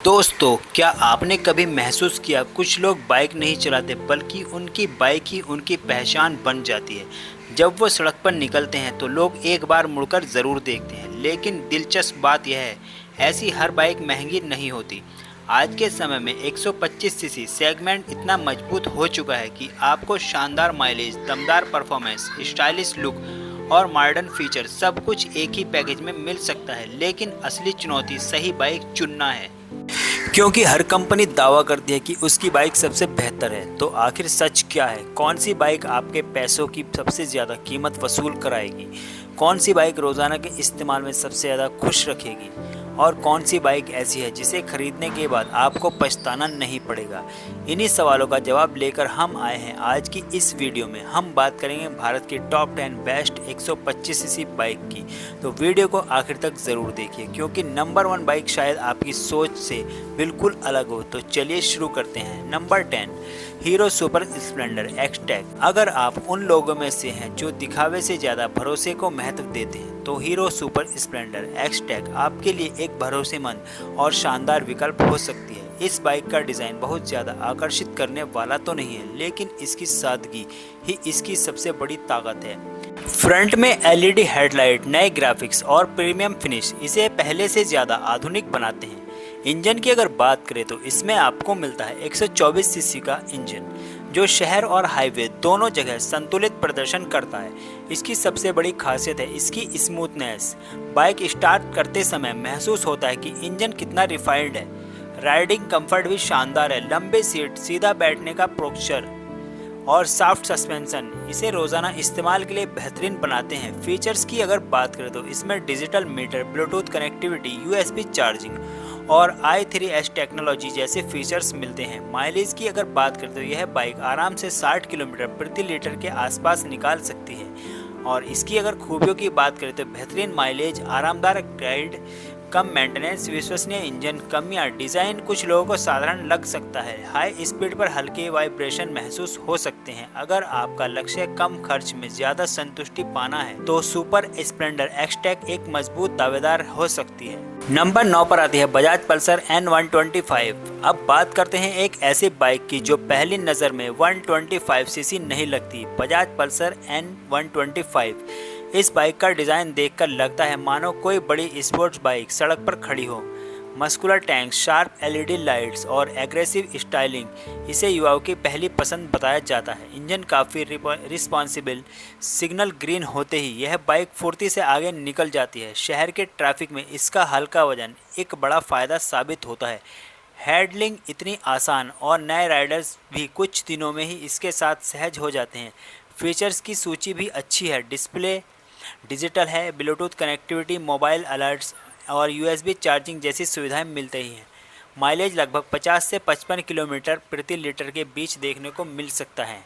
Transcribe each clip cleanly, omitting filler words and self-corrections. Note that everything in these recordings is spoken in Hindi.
दोस्तों, क्या आपने कभी महसूस किया कुछ लोग बाइक नहीं चलाते बल्कि उनकी बाइक ही उनकी पहचान बन जाती है। जब वो सड़क पर निकलते हैं तो लोग एक बार मुड़कर ज़रूर देखते हैं। लेकिन दिलचस्प बात यह है, ऐसी हर बाइक महंगी नहीं होती। आज के समय में 125 सीसी सेगमेंट इतना मजबूत हो चुका है कि आपको शानदार माइलेज, दमदार परफॉर्मेंस, स्टाइलिश लुक और मॉडर्न फीचर सब कुछ एक ही पैकेज में मिल सकता है। लेकिन असली चुनौती सही बाइक चुनना है। क्योंकि हर कंपनी दावा करती है कि उसकी बाइक सबसे बेहतर है, तो आखिर सच क्या है? कौन सी बाइक आपके पैसों की सबसे ज़्यादा कीमत वसूल कराएगी? कौन सी बाइक रोज़ाना के इस्तेमाल में सबसे ज़्यादा खुश रखेगी? और कौन सी बाइक ऐसी है जिसे खरीदने के बाद आपको पछताना नहीं पड़ेगा? इन्हीं सवालों का जवाब लेकर हम आए हैं आज की इस वीडियो में। हम बात करेंगे भारत की टॉप 10 बेस्ट 125 सीसी बाइक की। तो वीडियो को आखिर तक ज़रूर देखिए, क्योंकि नंबर 1 बाइक शायद आपकी सोच से बिल्कुल अलग हो। तो चलिए शुरू करते हैं। Number 10, hero super Splendor XTEC. अगर आप उन लोगों में से हैं जो दिखावे से ज़्यादा भरोसे को महत्व देते हैं, तो हीरो सुपर स्प्लेंडर एक्सटेक आपके लिए एक भरोसेमंद और शानदार विकल्प हो सकती है। इस बाइक का डिज़ाइन बहुत ज़्यादा आकर्षित करने वाला तो नहीं है, लेकिन इसकी सादगी ही इसकी सबसे बड़ी ताकत है। फ्रंट में एलईडी हेडलाइट, नए ग्राफिक्स और प्रीमियम फिनिश इसे पहले से ज़्यादा आधुनिक बनाते हैं। इंजन की अगर बात करें तो इसमें आपको मिलता है 124 सीसी का इंजन, जो शहर और हाईवे दोनों जगह संतुलित प्रदर्शन करता है। इसकी सबसे बड़ी खासियत है इसकी स्मूथनेस। बाइक स्टार्ट करते समय महसूस होता है कि इंजन कितना रिफाइंड है। राइडिंग कंफर्ट भी शानदार है। लंबे सीट, सीधा बैठने का पोस्चर और सॉफ्ट सस्पेंशन इसे रोज़ाना इस्तेमाल के लिए बेहतरीन बनाते हैं। फीचर्स की अगर बात करें तो इसमें digital meter, Bluetooth connectivity, USB charging और i3S टेक्नोलॉजी जैसे फीचर्स मिलते हैं। माइलेज की अगर बात करें तो यह बाइक आराम से 60 किलोमीटर प्रति लीटर के आसपास निकाल सकती है। और इसकी अगर खूबियों की बात करें तो बेहतरीन माइलेज, आरामदायक राइड, कम मेंटेनेंस, विश्वसनीय इंजन। कमियां, डिज़ाइन कुछ लोगों को साधारण लग सकता है। हाई स्पीड पर हल्के वाइब्रेशन महसूस हो सकते हैं। अगर आपका लक्ष्य कम खर्च में ज़्यादा संतुष्टि पाना है, तो सुपर स्प्लेंडर एक्सटेक एक मजबूत दावेदार हो सकती है। नंबर 9 पर आती है बजाज पल्सर N125। अब बात करते हैं एक ऐसी बाइक की जो पहली नज़र में 125 सीसी नहीं लगती। Bajaj Pulsar N125। इस बाइक का डिज़ाइन देखकर लगता है मानो कोई बड़ी स्पोर्ट्स बाइक सड़क पर खड़ी हो। Muscular tank, sharp LED lights और एग्रेसिव स्टाइलिंग इसे युवाओं की पहली पसंद बताया जाता है। इंजन काफ़ी रिस्पॉन्सिबल, सिग्नल ग्रीन होते ही यह बाइक फुर्ती से आगे निकल जाती है। शहर के ट्रैफिक में इसका हल्का वजन एक बड़ा फ़ायदा साबित होता है। हैंडलिंग इतनी आसान और नए राइडर्स भी कुछ दिनों में ही इसके साथ सहज हो जाते हैं। फीचर्स की सूची भी अच्छी है। डिस्प्ले डिजिटल है, ब्लूटूथ कनेक्टिविटी, मोबाइल अलर्ट्स और यूएसबी चार्जिंग जैसी सुविधाएं मिलती ही हैं। माइलेज लगभग 50 से 55 किलोमीटर प्रति लीटर के बीच देखने को मिल सकता है।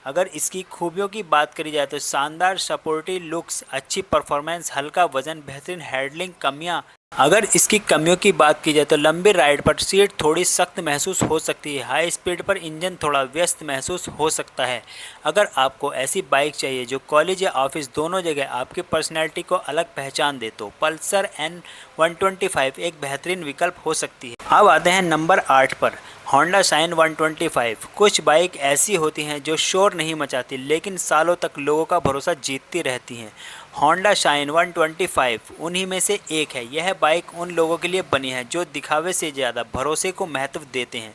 अगर इसकी खूबियों की बात करी जाए तो शानदार सपोर्टिव लुक्स, अच्छी परफॉर्मेंस, हल्का वजन, बेहतरीन हैंडलिंग। कमियां, अगर इसकी कमियों की बात की जाए तो लंबी राइड पर सीट थोड़ी सख्त महसूस हो सकती है। हाई स्पीड पर इंजन थोड़ा व्यस्त महसूस हो सकता है। अगर आपको ऐसी बाइक चाहिए जो कॉलेज या ऑफिस दोनों जगह आपकी पर्सनैलिटी को अलग पहचान दे, तो पल्सर N125 एक बेहतरीन विकल्प हो सकती है। अब आते हैं नंबर 8 पर, होंडा शाइन 125। कुछ बाइक ऐसी होती हैं जो शोर नहीं मचाती, लेकिन सालों तक लोगों का भरोसा जीतती रहती हैं। होंडा शाइन 125 उन्हीं में से एक है। यह बाइक उन लोगों के लिए बनी है जो दिखावे से ज़्यादा भरोसे को महत्व देते हैं।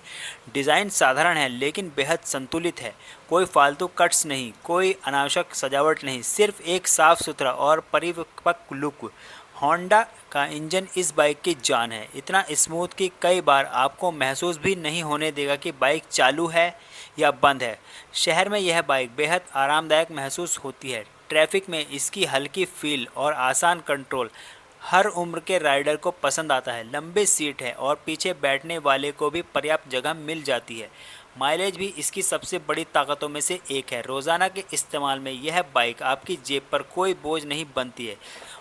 डिज़ाइन साधारण है लेकिन बेहद संतुलित है। कोई फालतू कट्स नहीं, कोई अनावश्यक सजावट नहीं, सिर्फ एक साफ़ सुथरा और परिपक्व लुक। होंडा का इंजन इस बाइक की जान है। इतना स्मूथ कि कई बार आपको महसूस भी नहीं होने देगा कि बाइक चालू है या बंद है। शहर में यह बाइक बेहद आरामदायक महसूस होती है। ट्रैफिक में इसकी हल्की फील और आसान कंट्रोल हर उम्र के राइडर को पसंद आता है। लंबे सीट है और पीछे बैठने वाले को भी पर्याप्त जगह मिल जाती है। माइलेज भी इसकी सबसे बड़ी ताकतों में से एक है। रोज़ाना के इस्तेमाल में यह बाइक आपकी जेब पर कोई बोझ नहीं बनती है।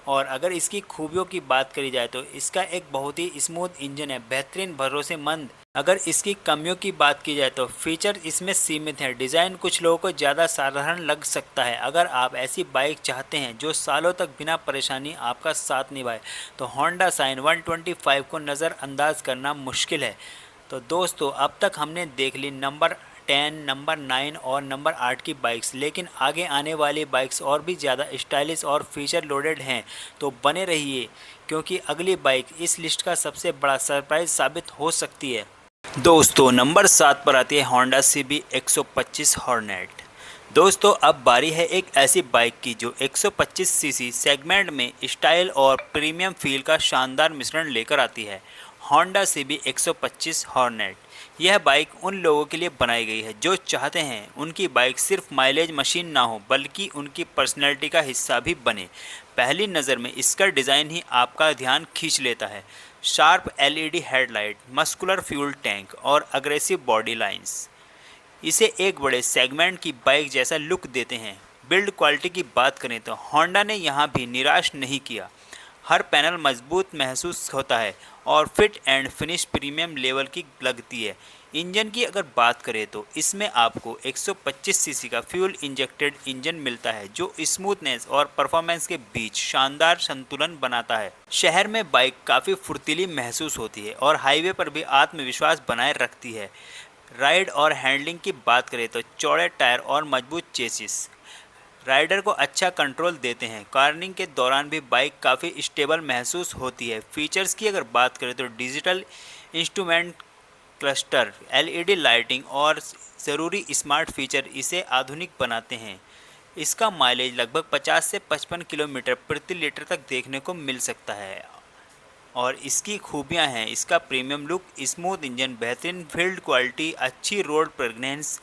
और अगर इसकी खूबियों की बात करी जाए तो इसका एक बहुत ही स्मूथ इंजन है, बेहतरीन, भरोसेमंद अगर इसकी कमियों की बात की जाए तो फीचर इसमें सीमित हैं। डिज़ाइन कुछ लोगों को ज़्यादा साधारण लग सकता है। अगर आप ऐसी बाइक चाहते हैं जो सालों तक बिना परेशानी आपका साथ निभाए तो होंडा साइन 125 को नज़रअंदाज करना मुश्किल है। तो दोस्तों, अब तक हमने देख ली नंबर 10, नंबर 9 और नंबर 8 की बाइक्स, लेकिन आगे आने वाली बाइक्स और भी ज़्यादा स्टाइलिश और फीचर लोडेड हैं। तो बने रहिए, क्योंकि अगली बाइक इस लिस्ट का सबसे बड़ा सरप्राइज साबित हो सकती है। दोस्तों, नंबर 7 पर आती है होंडा CB 125 हॉर्नेट। दोस्तों, अब बारी है एक ऐसी बाइक की जो 125 सीसी सेगमेंट में स्टाइल और प्रीमियम फील का शानदार मिश्रण लेकर आती है। Honda CB 125 hornet. यह बाइक उन लोगों के लिए बनाई गई है जो चाहते हैं उनकी बाइक सिर्फ माइलेज मशीन ना हो, बल्कि उनकी पर्सनैलिटी का हिस्सा भी बने। पहली नज़र में इसका डिज़ाइन ही आपका ध्यान खींच लेता है। Sharp LED headlight, muscular fuel tank और अग्रेसिव बॉडी लाइंस इसे एक बड़े सेगमेंट की बाइक जैसा लुक देते हैं। बिल्ड क्वालिटी की बात करें तो होंडा ने यहाँ भी निराश नहीं किया। हर पैनल मजबूत महसूस होता है और fit and finish premium level की लगती है। इंजन की अगर बात करें तो इसमें आपको 125 सीसी का फ्यूल इंजेक्टेड इंजन मिलता है जो स्मूथनेस और परफॉर्मेंस के बीच शानदार संतुलन बनाता है। शहर में बाइक काफ़ी फुर्तीली महसूस होती है और हाईवे पर भी आत्मविश्वास बनाए रखती है। राइड और हैंडलिंग की बात करें तो चौड़े टायर और मजबूत चेसिस राइडर को अच्छा कंट्रोल देते हैं। कार्निंग के दौरान भी बाइक काफ़ी स्टेबल महसूस होती है। फीचर्स की अगर बात करें तो digital instrument cluster, LED lighting और ज़रूरी स्मार्ट फीचर इसे आधुनिक बनाते हैं। इसका माइलेज लगभग 50 से 55 किलोमीटर प्रति लीटर तक देखने को मिल सकता है। और इसकी खूबियां हैं इसका प्रीमियम लुक, स्मूथ इंजन, बेहतरीन फील्ड क्वालिटी, अच्छी रोड प्रेगनेंस।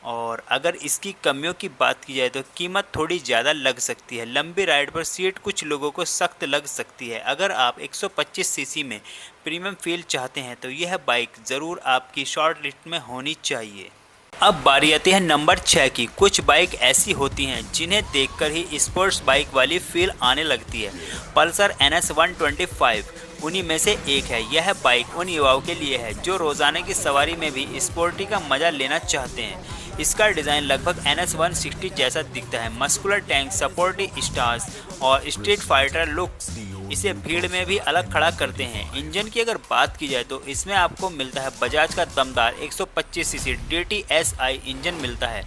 और अगर इसकी कमियों की बात की जाए तो कीमत थोड़ी ज़्यादा लग सकती है। लंबी राइड पर सीट कुछ लोगों को सख्त लग सकती है। अगर आप 125 सीसी में प्रीमियम फील चाहते हैं तो यह बाइक ज़रूर आपकी शॉर्ट लिस्ट में होनी चाहिए। अब बारी आती है नंबर 6 की। कुछ बाइक ऐसी होती हैं जिन्हें देखकर ही स्पोर्ट्स बाइक वाली फील आने लगती है। पल्सर NS 125 उन्हीं में से एक है। यह बाइक उन युवाओं के लिए है जो रोज़ाना की सवारी में भी स्पोर्टी का मज़ा लेना चाहते हैं। इसका डिज़ाइन लगभग NS 160 जैसा दिखता है। मस्कुलर टैंक, सपोर्टिव स्टार्स और स्ट्रीट फाइटर लुक्स इसे भीड़ में भी अलग खड़ा करते हैं। इंजन की अगर बात की जाए तो इसमें आपको मिलता है बजाज का दमदार 125 सीसी DTSI इंजन मिलता है।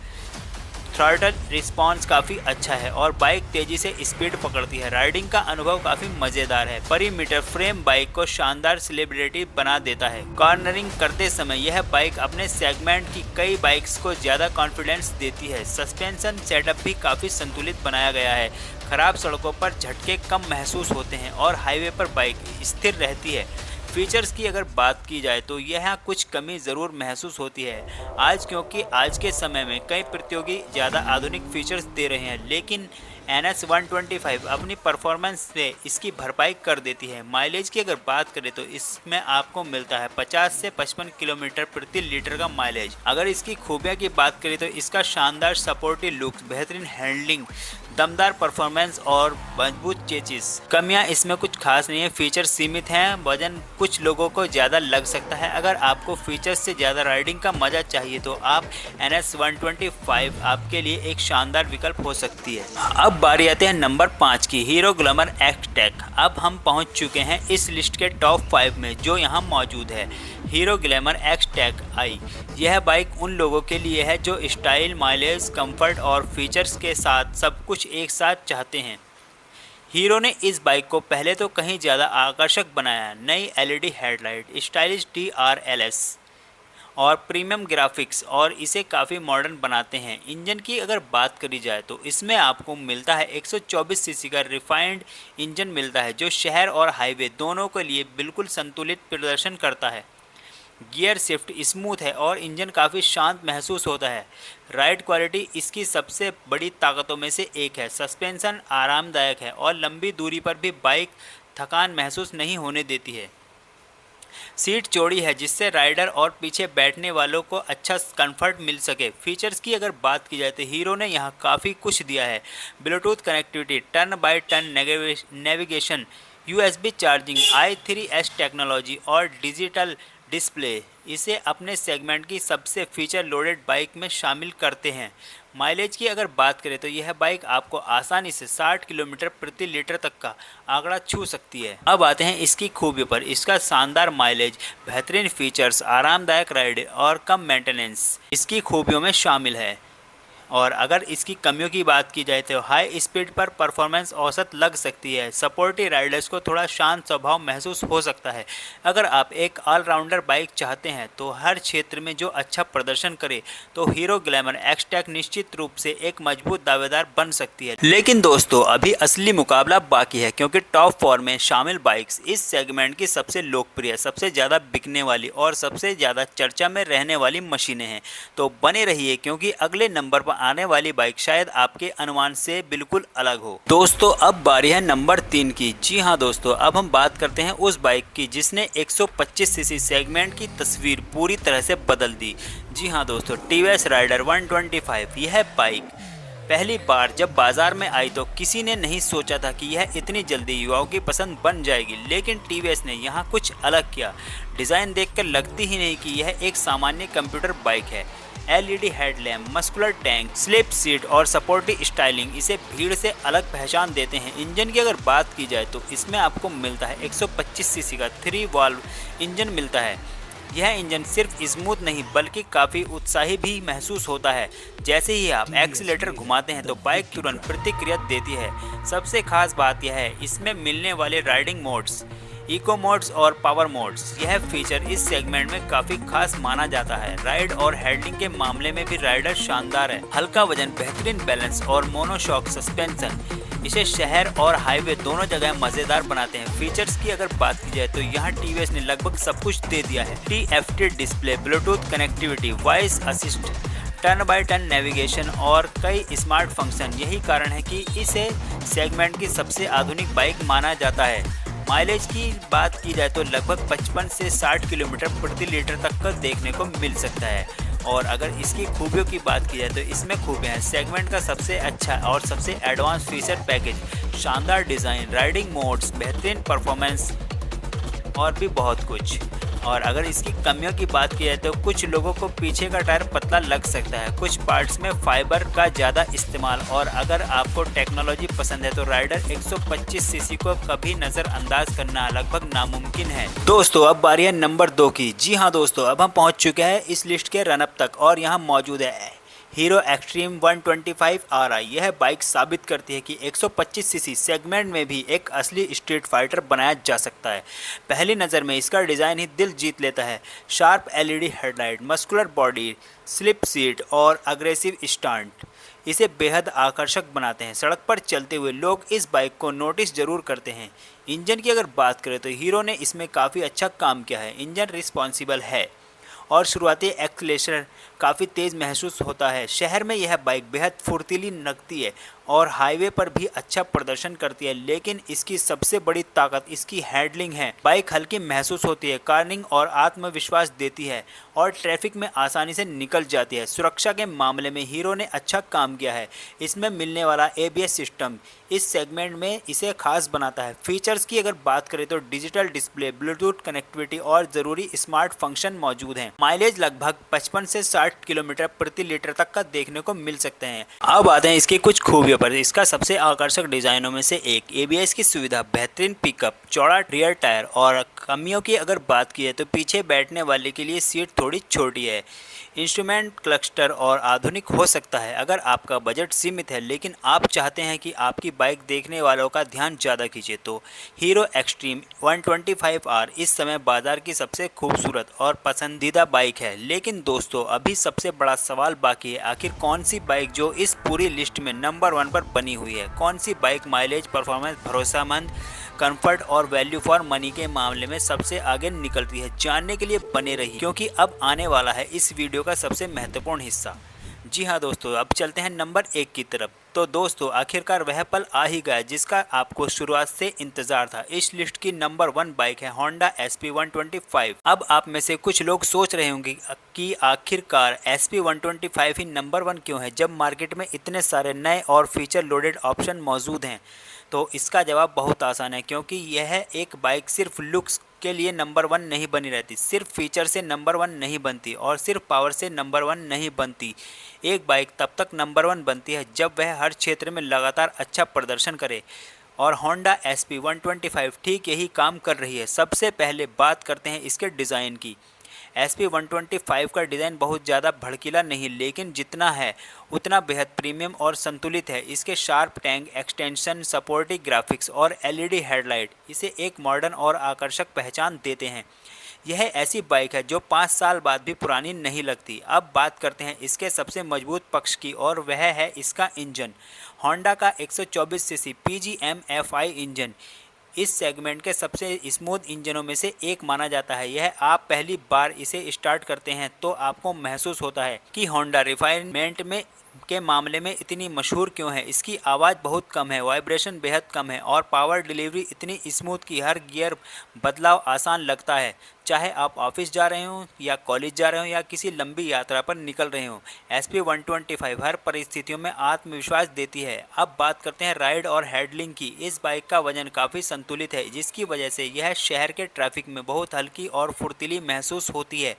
थ्रॉटल रिस्पॉन्स काफ़ी अच्छा है और बाइक तेज़ी से स्पीड पकड़ती है। राइडिंग का अनुभव काफ़ी मज़ेदार है। परिमीटर फ्रेम बाइक को शानदार सेलिब्रिटी बना देता है। कॉर्नरिंग करते समय यह बाइक अपने सेगमेंट की कई बाइक्स को ज़्यादा कॉन्फिडेंस देती है। सस्पेंशन सेटअप भी काफ़ी संतुलित बनाया गया है। खराब सड़कों पर झटके कम महसूस होते हैं और हाईवे पर बाइक स्थिर रहती है। फीचर्स की अगर बात की जाए तो यहाँ कुछ कमी ज़रूर महसूस होती है क्योंकि आज के समय में कई प्रतियोगी ज़्यादा आधुनिक फीचर्स दे रहे हैं, लेकिन NS 125 अपनी परफॉर्मेंस से इसकी भरपाई कर देती है। माइलेज की अगर बात करें तो इसमें आपको मिलता है 50 से 55 किलोमीटर प्रति लीटर का माइलेज। अगर इसकी खूबियाँ की बात करें तो इसका शानदार सपोर्टिव लुक्स, बेहतरीन हैंडलिंग, दमदार परफॉर्मेंस और मजबूत चेसिस। कमियां इसमें कुछ खास नहीं है। फीचर सीमित हैं, वजन कुछ लोगों को ज़्यादा लग सकता है। अगर आपको फीचर्स से ज़्यादा राइडिंग का मज़ा चाहिए तो आप NS 125 आपके लिए एक शानदार विकल्प हो सकती है। अब बारी आते हैं नंबर 5 की, हीरो ग्लैमर X-Tech। अब हम पहुंच चुके हैं इस लिस्ट के टॉप 5 में जो यहाँ मौजूद है। Hero glamour X-Tech I। यह बाइक उन लोगों के लिए है जो स्टाइल, माइलेज, कंफर्ट और फीचर्स के साथ सब कुछ एक साथ चाहते हैं। हीरो ने इस बाइक को पहले तो कहीं ज़्यादा आकर्षक बनाया। नई LED हेडलाइट, स्टाइलिश TRLS और प्रीमियम ग्राफिक्स और इसे काफ़ी मॉडर्न बनाते हैं। इंजन की अगर बात करी जाए तो इसमें आपको मिलता है 124 सीसी का रिफाइंड इंजन मिलता है जो शहर और हाईवे दोनों के लिए बिल्कुल संतुलित प्रदर्शन करता है। गियर शिफ्ट स्मूथ है और इंजन काफ़ी शांत महसूस होता है। राइड क्वालिटी इसकी सबसे बड़ी ताकतों में से एक है। सस्पेंशन आरामदायक है और लंबी दूरी पर भी बाइक थकान महसूस नहीं होने देती है। सीट चौड़ी है जिससे राइडर और पीछे बैठने वालों को अच्छा कंफर्ट मिल सके। फीचर्स की अगर बात की जाए तो हीरो ने यहाँ काफ़ी कुछ दिया है। Bluetooth connectivity, turn by turn navigation, USB charging, i3S technology और डिजिटल डिस्प्ले इसे अपने सेगमेंट की सबसे फीचर लोडेड बाइक में शामिल करते हैं। माइलेज की अगर बात करें तो यह बाइक आपको आसानी से 60 किलोमीटर प्रति लीटर तक का आंकड़ा छू सकती है। अब आते हैं इसकी खूबियों पर। इसका शानदार माइलेज, बेहतरीन फीचर्स, आरामदायक राइड और कम मेंटेनेंस इसकी खूबियों में शामिल है। और अगर इसकी कमियों की बात की जाए तो हाई स्पीड पर परफॉर्मेंस औसत लग सकती है। सपोर्टी राइडर्स को थोड़ा शांत स्वभाव महसूस हो सकता है। अगर आप एक ऑलराउंडर बाइक चाहते हैं तो हर क्षेत्र में जो अच्छा प्रदर्शन करे तो हीरो ग्लैमर एक्सटेक निश्चित रूप से एक मजबूत दावेदार बन सकती है। लेकिन दोस्तों अभी असली मुकाबला बाकी है, क्योंकि टॉप 4 में शामिल बाइक्स इस सेगमेंट की सबसे लोकप्रिय, सबसे ज़्यादा बिकने वाली और सबसे ज़्यादा चर्चा में रहने वाली मशीनें हैं। तो बने रहिए, क्योंकि अगले नंबर पर आने वाली बाइक शायद आपके अनुमान से बिल्कुल अलग हो। दोस्तों अब बारी है नंबर 3 की। जी हाँ दोस्तों, अब हम बात करते हैं उस बाइक की जिसने 125 सीसी सेगमेंट की तस्वीर पूरी तरह से बदल दी। जी हाँ दोस्तों, टीवीएस राइडर 125। यह बाइक पहली बार जब बाजार में आई तो किसी ने नहीं सोचा था कि यह इतनी जल्दी युवाओं की पसंद बन जाएगी, लेकिन टीवीएस ने यहाँ कुछ अलग किया। डिज़ाइन देखकर लगती ही नहीं कि यह एक सामान्य कंप्यूटर बाइक है। LED headlamp, muscular tank, slip seat और सपोर्टिव स्टाइलिंग इसे भीड़ से अलग पहचान देते हैं। इंजन की अगर बात की जाए तो इसमें आपको मिलता है 125 सीसी का 3 वाल्व इंजन मिलता है। यह इंजन सिर्फ स्मूथ नहीं बल्कि काफ़ी उत्साही भी महसूस होता है। जैसे ही आप एक्सीलेटर घुमाते हैं तो बाइक तुरंत प्रतिक्रिया देती है। सबसे खास बात यह है इसमें मिलने वाले राइडिंग मोड्स, इको मोड्स और पावर मोड्स। यह फीचर इस सेगमेंट में काफ़ी खास माना जाता है। राइड और हैंडलिंग के मामले में भी राइडर शानदार है। हल्का वजन, बेहतरीन बैलेंस और मोनोशॉक सस्पेंशन इसे शहर और हाईवे दोनों जगह मज़ेदार बनाते हैं। फीचर्स की अगर बात की जाए तो यहाँ टीवीएस ने लगभग सब कुछ दे दिया है। TFT display, Bluetooth connectivity, voice assist, turn by turn navigation और कई स्मार्ट फंक्शन। यही कारण है कि इसे सेगमेंट की सबसे आधुनिक बाइक माना जाता है। माइलेज की बात की जाए तो लगभग 55 से 60 किलोमीटर प्रति लीटर तक का देखने को मिल सकता है। और अगर इसकी खूबियों की बात की जाए तो इसमें खूबियाँ हैं सेगमेंट का सबसे अच्छा और सबसे एडवांस फीचर पैकेज, शानदार डिज़ाइन, राइडिंग मोड्स, बेहतरीन परफॉर्मेंस और भी बहुत कुछ। और अगर इसकी कमियों की बात की जाए तो कुछ लोगों को पीछे का टायर पतला लग सकता है, कुछ पार्ट्स में फाइबर का ज़्यादा इस्तेमाल। और अगर आपको टेक्नोलॉजी पसंद है तो राइडर 125 सीसी को कभी नज़रअंदाज करना लगभग नामुमकिन है। दोस्तों अब बारी है नंबर 2 की। जी हाँ दोस्तों, अब हम पहुँच चुके हैं इस लिस्ट के रनअप तक और यहाँ मौजूद है हीरो एक्सट्रीम 125 RI। यह बाइक साबित करती है कि 125 सीसी सेगमेंट में भी एक असली स्ट्रीट फाइटर बनाया जा सकता है। पहली नज़र में इसका डिज़ाइन ही दिल जीत लेता है। Sharp LED headlight, muscular body, slip seat और अग्रेसिव स्टंट इसे बेहद आकर्षक बनाते हैं। सड़क पर चलते हुए लोग इस बाइक को नोटिस जरूर करते हैं। इंजन की अगर बात करें तो हीरो ने इसमें काफ़ी अच्छा काम किया है। इंजन रिस्पॉन्सिबल है और शुरुआती एक्सीलरेशन काफ़ी तेज़ महसूस होता है। शहर में यह बाइक बेहद फुर्तीली लगती है और हाईवे पर भी अच्छा प्रदर्शन करती है, लेकिन इसकी सबसे बड़ी ताकत इसकी हैंडलिंग है। बाइक हल्की महसूस होती है, कार्निंग और आत्मविश्वास देती है और ट्रैफिक में आसानी से निकल जाती है। सुरक्षा के मामले में हीरो ने अच्छा काम किया है। इसमें मिलने वाला ABS सिस्टम इस सेगमेंट में इसे खास बनाता है। फीचर्स की अगर बात करें तो डिजिटल डिस्प्ले, ब्लूटूथ कनेक्टिविटी और ज़रूरी स्मार्ट फंक्शन मौजूद हैं। माइलेज लगभग 55 से 60 किलोमीटर प्रति लीटर तक का देखने को मिल सकते हैं। अब आते हैं इसकी कुछ खूबियों पर। इसका सबसे आकर्षक डिज़ाइनों में से एक ABS की सुविधा, बेहतरीन पिकअप, चौड़ा रियर टायर। और कमियों की अगर बात की है तो पीछे बैठने वाले के लिए सीट थोड़ी छोटी है। इंस्ट्रूमेंट क्लस्टर और आधुनिक हो सकता है अगर आपका बजट सीमित है, लेकिन आप चाहते हैं कि आपकी बाइक देखने वालों का ध्यान ज़्यादा खींचे तो हीरो एक्सट्रीम 125R इस समय बाजार की सबसे खूबसूरत और पसंदीदा बाइक है। लेकिन दोस्तों अभी सबसे बड़ा सवाल बाकी है, आखिर कौन सी बाइक जो इस पूरी लिस्ट में नंबर 1 पर बनी हुई है? कौन सी बाइक माइलेज, परफॉर्मेंस, भरोसेमंद, कंफर्ट और वैल्यू फॉर मनी के मामले में सबसे आगे निकलती है? जानने के लिए बने रहिए, क्योंकि अब आने वाला है इस वीडियो का सबसे महत्वपूर्ण हिस्सा। जी हाँ दोस्तों, अब चलते हैं नंबर 1 की तरफ। तो दोस्तों आखिरकार वह पल आ ही गया जिसका आपको शुरुआत से इंतजार था। इस लिस्ट की नंबर 1 बाइक है होंडा SP125। अब आप में से कुछ लोग सोच रहे होंगे कि आखिरकार SP125 ही नंबर 1 क्यों है जब मार्केट में इतने सारे नए और फीचर लोडेड ऑप्शन मौजूद हैं। तो इसका जवाब बहुत आसान है, क्योंकि यह एक बाइक सिर्फ लुक्स के लिए नंबर 1 नहीं बनी रहती, सिर्फ फीचर से नंबर 1 नहीं बनती और सिर्फ पावर से नंबर 1 नहीं बनती। एक बाइक तब तक नंबर 1 बनती है जब वह हर क्षेत्र में लगातार अच्छा प्रदर्शन करे, और होंडा SP125 ठीक यही काम कर रही है। सबसे पहले बात करते हैं इसके डिज़ाइन की। SP125 का डिज़ाइन बहुत ज़्यादा भड़कीला नहीं, लेकिन जितना है उतना बेहद प्रीमियम और संतुलित है। इसके sharp tank extension, supportive graphics और LED हेडलाइट इसे एक मॉडर्न और आकर्षक पहचान देते हैं। यह ऐसी बाइक है जो 5 साल बाद भी पुरानी नहीं लगती। अब बात करते हैं इसके सबसे मजबूत पक्ष की, और वह है इसका इंजन। होंडा का 124 सीसी PGM FI इंजन इस सेगमेंट के सबसे स्मूथ इंजनों में से एक माना जाता है। यह आप पहली बार इसे स्टार्ट करते हैं तो आपको महसूस होता है कि होंडा रिफाइनमेंट में के मामले में इतनी मशहूर क्यों है। इसकी आवाज़ बहुत कम है, वाइब्रेशन बेहद कम है और पावर डिलीवरी इतनी स्मूथ कि हर गियर बदलाव आसान लगता है। चाहे आप ऑफिस जा रहे हो या कॉलेज जा रहे हो या किसी लंबी यात्रा पर निकल रहे हो, SP125 हर परिस्थितियों में आत्मविश्वास देती है। अब बात करते हैं राइड और हैंडलिंग की। इस बाइक का वजन काफ़ी संतुलित है, जिसकी वजह से यह शहर के ट्रैफिक में बहुत हल्की और फुर्तीली महसूस होती है।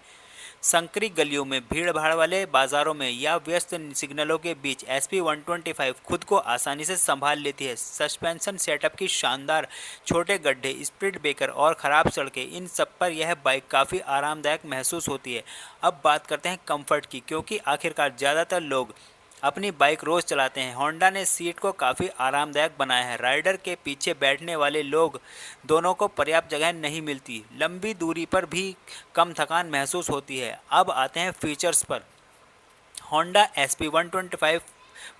संकरी गलियों में, भीड़ भाड़ वाले बाजारों में या व्यस्त सिग्नलों के बीच SP125 खुद को आसानी से संभाल लेती है। सस्पेंशन सेटअप की शानदार, छोटे गड्ढे, स्पीड ब्रेकर और ख़राब सड़कें, इन सब पर यह बाइक काफ़ी आरामदायक महसूस होती है। अब बात करते हैं कंफर्ट की, क्योंकि आखिरकार ज़्यादातर लोग अपनी बाइक रोज़ चलाते हैं। होंडा ने सीट को काफ़ी आरामदायक बनाया है। राइडर के पीछे बैठने वाले लोग दोनों को पर्याप्त जगह नहीं मिलती, लंबी दूरी पर भी कम थकान महसूस होती है। अब आते हैं फीचर्स पर। Honda SP125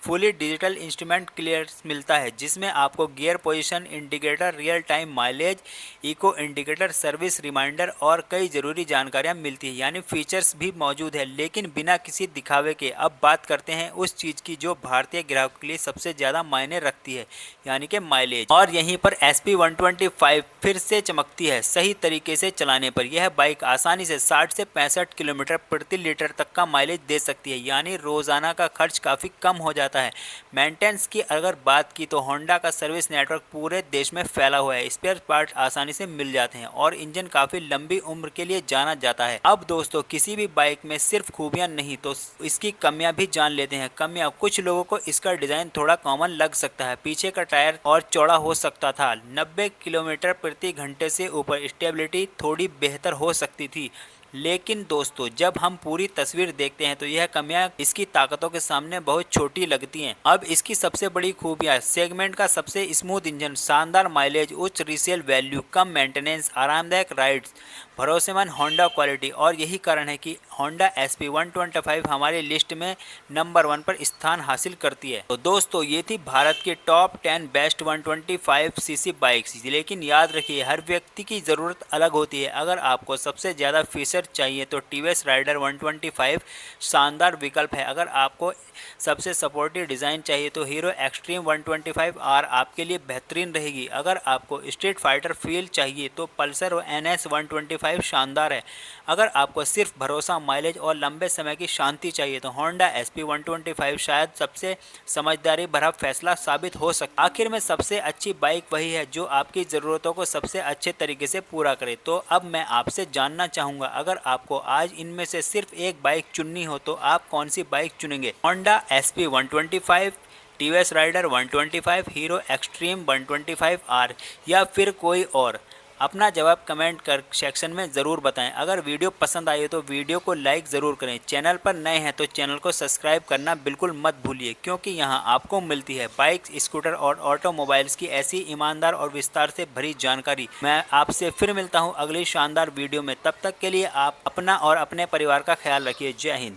fully digital instrument clearance मिलता है, जिसमें आपको gear position indicator, real time mileage, eco indicator, service reminder और कई ज़रूरी जानकारियां मिलती है। यानी फीचर्स भी मौजूद है लेकिन बिना किसी दिखावे के। अब बात करते हैं उस चीज़ की जो भारतीय ग्राहकों के लिए सबसे ज़्यादा मायने रखती है, यानी कि माइलेज। और यहीं पर SP125 फिर से चमकती है। सही तरीके से चलाने पर यह बाइक आसानी से 60 से 65 किलोमीटर प्रति लीटर तक का माइलेज दे सकती है, यानी रोज़ाना का खर्च काफ़ी कम हो जाता है। मेंटेनेंस की अगर बात की तो होंडा का सर्विस नेटवर्क पूरे देश में फैला हुआ है। स्पेयर पार्ट आसानी से मिल जाते हैं और इंजन काफ़ी लंबी उम्र के लिए जाना जाता है। अब दोस्तों, किसी भी बाइक में सिर्फ खूबियां नहीं तो इसकी कमियां भी जान लेते हैं। कमियां, कुछ लोगों को इसका डिज़ाइन थोड़ा कॉमन लग सकता है। पीछे का टायर और चौड़ा हो सकता था। 90 किलोमीटर प्रति घंटे से ऊपर स्टेबिलिटी थोड़ी बेहतर हो सकती थी। लेकिन दोस्तों, जब हम पूरी तस्वीर देखते हैं तो यह कमियां इसकी ताकतों के सामने बहुत छोटी लगती हैं। अब इसकी सबसे बड़ी खूबियां: सेगमेंट का सबसे स्मूथ इंजन, शानदार माइलेज, उच्च रीसेल वैल्यू, कम मेंटेनेंस, आरामदायक राइड्स, भरोसेमंद होंडा क्वालिटी। और यही कारण है कि होंडा SP125 हमारी लिस्ट में नंबर 1 पर स्थान हासिल करती है। तो दोस्तों, ये थी भारत की टॉप 10 बेस्ट 125 सीसी बाइक्स। लेकिन याद रखिए, हर व्यक्ति की ज़रूरत अलग होती है। अगर आपको सबसे ज़्यादा फीचर चाहिए तो TVS राइडर 125 शानदार विकल्प है। अगर आपको सबसे सपोर्टिव डिज़ाइन चाहिए तो हीरो एक्सट्रीम 125R आपके लिए बेहतरीन रहेगी। अगर आपको स्ट्रीट फाइटर फील चाहिए तो पल्सर NS 125 शानदार है। अगर आपको सिर्फ भरोसा, माइलेज और लंबे समय की शांति चाहिए तो होंडा SP125 शायद सबसे समझदारी भरा फैसला साबित हो सकता है। आखिर में सबसे अच्छी बाइक वही है जो आपकी ज़रूरतों को सबसे अच्छे तरीके से पूरा करे। तो अब मैं आपसे जानना चाहूँगा, अगर आपको आज इनमें से सिर्फ एक बाइक चुननी हो तो आप कौन सी बाइक चुनेंगे? Honda SP125, TVS Rider 125, Hero Xtreme 125R या फिर कोई और? अपना जवाब कमेंट कर सेक्शन में ज़रूर बताएं। अगर वीडियो पसंद आई हो तो वीडियो को लाइक ज़रूर करें। चैनल पर नए हैं तो चैनल को सब्सक्राइब करना बिल्कुल मत भूलिए, क्योंकि यहां आपको मिलती है बाइक्स, स्कूटर और ऑटोमोबाइल्स की ऐसी ईमानदार और विस्तार से भरी जानकारी। मैं आपसे फिर मिलता हूं अगली शानदार वीडियो में। तब तक के लिए आप अपना और अपने परिवार का ख्याल रखिए। जय हिंद।